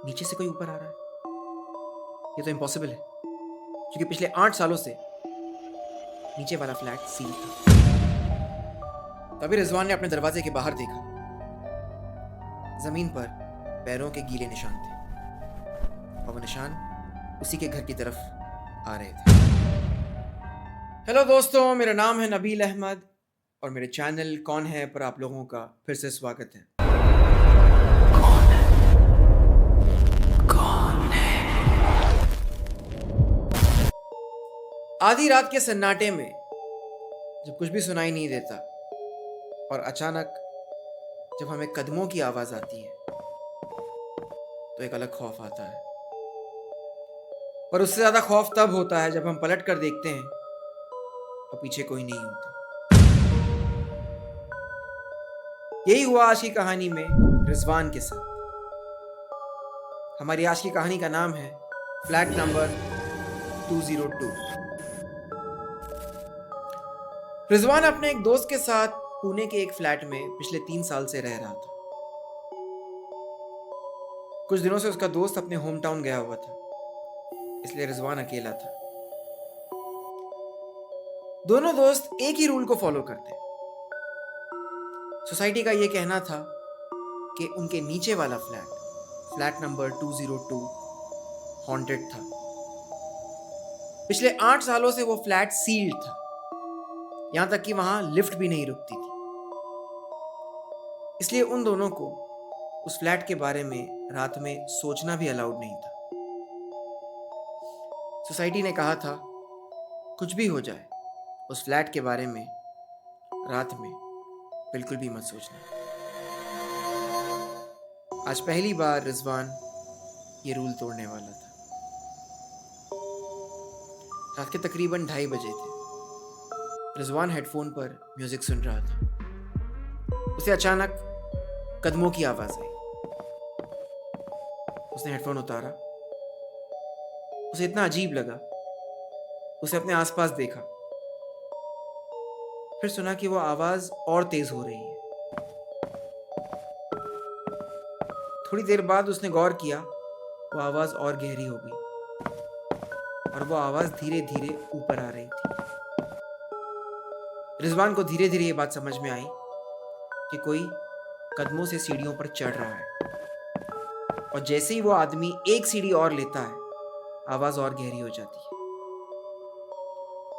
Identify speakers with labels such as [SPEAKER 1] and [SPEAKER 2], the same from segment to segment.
[SPEAKER 1] नीचे से कोई ऊपर आ रहा है। ये तो इम्पॉसिबल है क्योंकि पिछले 8 सालों से नीचे वाला फ्लैट सील था। तभी रिजवान ने अपने दरवाजे के बाहर देखा। जमीन पर पैरों के गीले निशान थे और वो निशान उसी के घर की तरफ आ रहे थे। हेलो दोस्तों, मेरा नाम है नबील अहमद और मेरे चैनल कौन है पर आप लोगों का फिर से स्वागत है। आधी रात के सन्नाटे में जब कुछ भी सुनाई नहीं देता और अचानक जब हमें कदमों की आवाज आती है तो एक अलग खौफ आता है। पर उससे ज्यादा खौफ तब होता है जब हम पलट कर देखते हैं और पीछे कोई नहीं होता। यही हुआ आज की कहानी में रिजवान के साथ। हमारी आज की कहानी का नाम है फ्लैट नंबर 202। रिजवान अपने एक दोस्त के साथ पुणे के एक फ्लैट में पिछले 3 साल से रह रहा था। कुछ दिनों से उसका दोस्त अपने होम टाउन गया हुआ था, इसलिए रिजवान अकेला था। दोनों दोस्त एक ही रूल को फॉलो करते। सोसाइटी का यह कहना था कि उनके नीचे वाला फ्लैट नंबर 202 हॉन्टेड था। पिछले 8 सालों से वो फ्लैट सील्ड था, यहां तक कि वहां लिफ्ट भी नहीं रुकती थी। इसलिए उन दोनों को उस फ्लैट के बारे में रात में सोचना भी अलाउड नहीं था। सोसाइटी ने कहा था कुछ भी हो जाए उस फ्लैट के बारे में रात में बिल्कुल भी मत सोचना। आज पहली बार रिजवान ये रूल तोड़ने वाला था। रात के तकरीबन 2:30 बजे थे। रिजवान हेडफोन पर म्यूजिक सुन रहा था। उसे अचानक कदमों की आवाज आई। उसने हेडफोन उतारा। उसे इतना अजीब लगा। उसे अपने आसपास देखा, फिर सुना कि वो आवाज और तेज हो रही है। थोड़ी देर बाद उसने गौर किया, वो आवाज और गहरी हो गई और वो आवाज धीरे धीरे ऊपर आ रही थी। रिजवान को धीरे धीरे ये बात समझ में आई कि कोई कदमों से सीढ़ियों पर चढ़ रहा है और जैसे ही वो आदमी एक सीढ़ी और लेता है, आवाज और गहरी हो जाती है।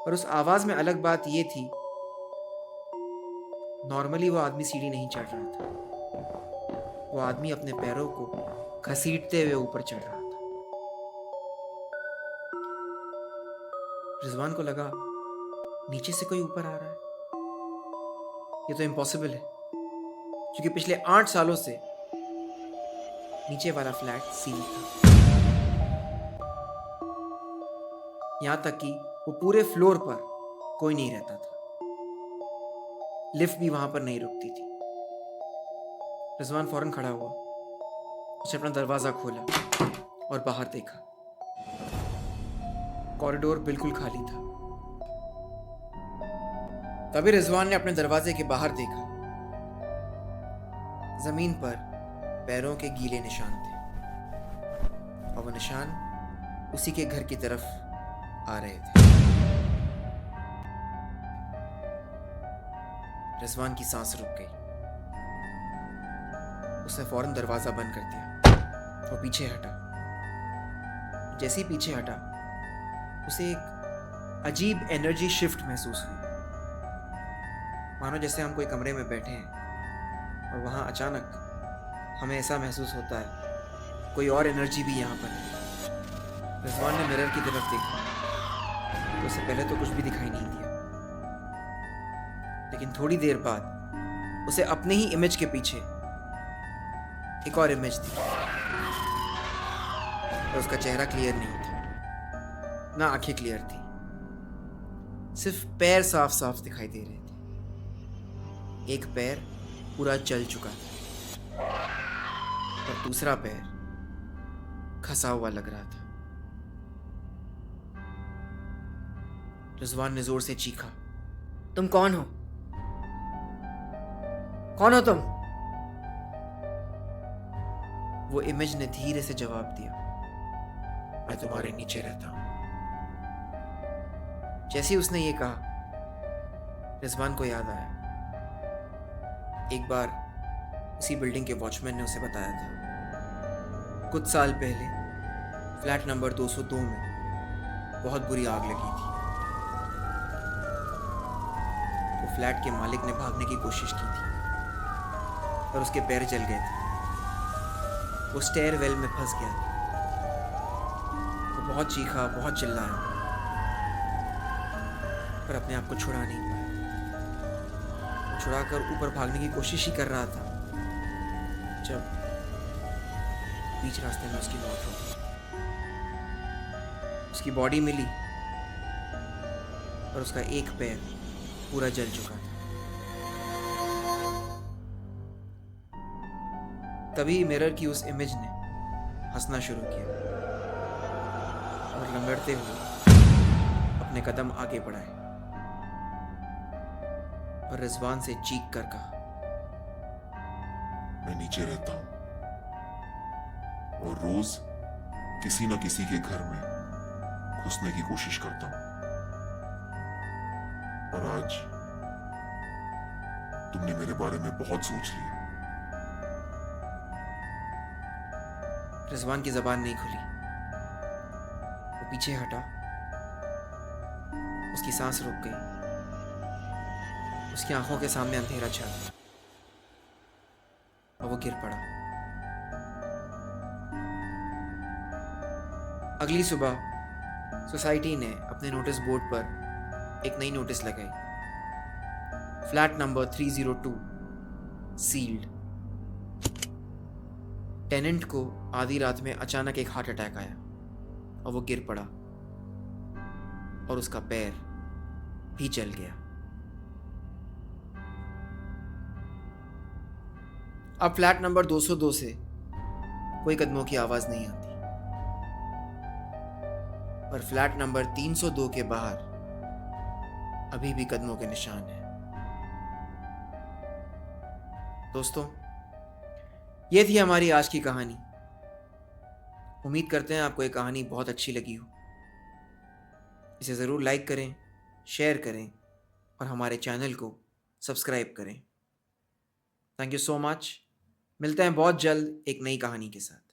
[SPEAKER 1] पर उस आवाज में अलग बात ये थी, नॉर्मली वो आदमी सीढ़ी नहीं चढ़ रहा था। वो आदमी अपने पैरों को घसीटते हुए ऊपर चढ़ रहा था। रिजवान को लगा नीचे से कोई ऊपर आ रहा है। ये तो इम्पॉसिबल है क्योंकि पिछले 8 सालों से नीचे वाला फ्लैट सील था। यहां तक कि वो पूरे फ्लोर पर कोई नहीं रहता था। लिफ्ट भी वहां पर नहीं रुकती थी। रिजवान फौरन खड़ा हुआ। उसने अपना दरवाजा खोला और बाहर देखा। कॉरिडोर बिल्कुल खाली था। तभी रिजवान ने अपने दरवाजे के बाहर देखा। जमीन पर पैरों के गीले निशान थे और वो निशान उसी के घर की तरफ आ रहे थे। रिजवान की सांस रुक गई। उसने फौरन दरवाजा बंद कर दिया। वो पीछे हटा। जैसे ही पीछे हटा, उसे एक अजीब एनर्जी शिफ्ट महसूस हुई, मानो जैसे हम कोई कमरे में बैठे हैं और वहां अचानक हमें ऐसा महसूस होता है कोई और एनर्जी भी यहाँ पर है। रिजवान ने मिरर की तरफ देखा तो उससे पहले तो कुछ भी दिखाई नहीं दिया, लेकिन थोड़ी देर बाद उसे अपने ही इमेज के पीछे एक और इमेज थी। और उसका चेहरा क्लियर नहीं था, ना आंखें क्लियर थी, सिर्फ पैर साफ साफ दिखाई दे रहे थे। एक पैर पूरा जल चुका था और दूसरा पैर खसा हुआ लग रहा था। रिजवान ने जोर से चीखा, तुम कौन हो? कौन हो तुम? वो इमेज ने धीरे से जवाब दिया, मैं तुम्हारे नीचे रहता हूँ। जैसे ही उसने ये कहा, रिजवान को याद आया, एक बार उसी बिल्डिंग के वॉचमैन ने उसे बताया था, कुछ साल पहले फ्लैट नंबर 202 में बहुत बुरी आग लगी थी। तो फ्लैट के मालिक ने भागने की कोशिश की थी, पर उसके पैर जल गए थे। वो स्टेयर वेल में फंस गया था। वो बहुत चीखा, बहुत चिल्लाया, पर अपने आप को छुड़ा नहीं पाया। छुड़ाकर ऊपर भागने की कोशिश ही कर रहा था, जब बीच रास्ते में उसकी मौत हो गई। उसकी बॉडी मिली, और उसका एक पैर पूरा जल चुका था। तभी मिरर की उस इमेज ने हंसना शुरू किया और लंगड़ते हुए अपने कदम आगे बढ़ाए और रिजवान से चीख कर कहा,
[SPEAKER 2] मैं नीचे रहता हूं और रोज किसी न किसी के घर में घुसने की कोशिश करता हूं, और आज तुमने मेरे बारे में बहुत सोच लिया।
[SPEAKER 1] रिजवान की जबान नहीं खुली। वो पीछे हटा, उसकी सांस रुक गई, उसकी आंखों के सामने अंधेरा छा गया और वो गिर पड़ा। अगली सुबह सोसाइटी ने अपने नोटिस बोर्ड पर एक नई नोटिस लगाई, फ्लैट नंबर 302 सील्ड। टेनेंट को आधी रात में अचानक एक हार्ट अटैक आया और वो गिर पड़ा और उसका पैर भी जल गया। अब फ्लैट नंबर 202 से कोई कदमों की आवाज नहीं आती, पर फ्लैट नंबर 302 के बाहर अभी भी कदमों के निशान हैं। दोस्तों, ये थी हमारी आज की कहानी। उम्मीद करते हैं आपको ये कहानी बहुत अच्छी लगी हो। इसे ज़रूर लाइक करें, शेयर करें और हमारे चैनल को सब्सक्राइब करें। Thank you so much. मिलते हैं बहुत जल्द एक नई कहानी के साथ।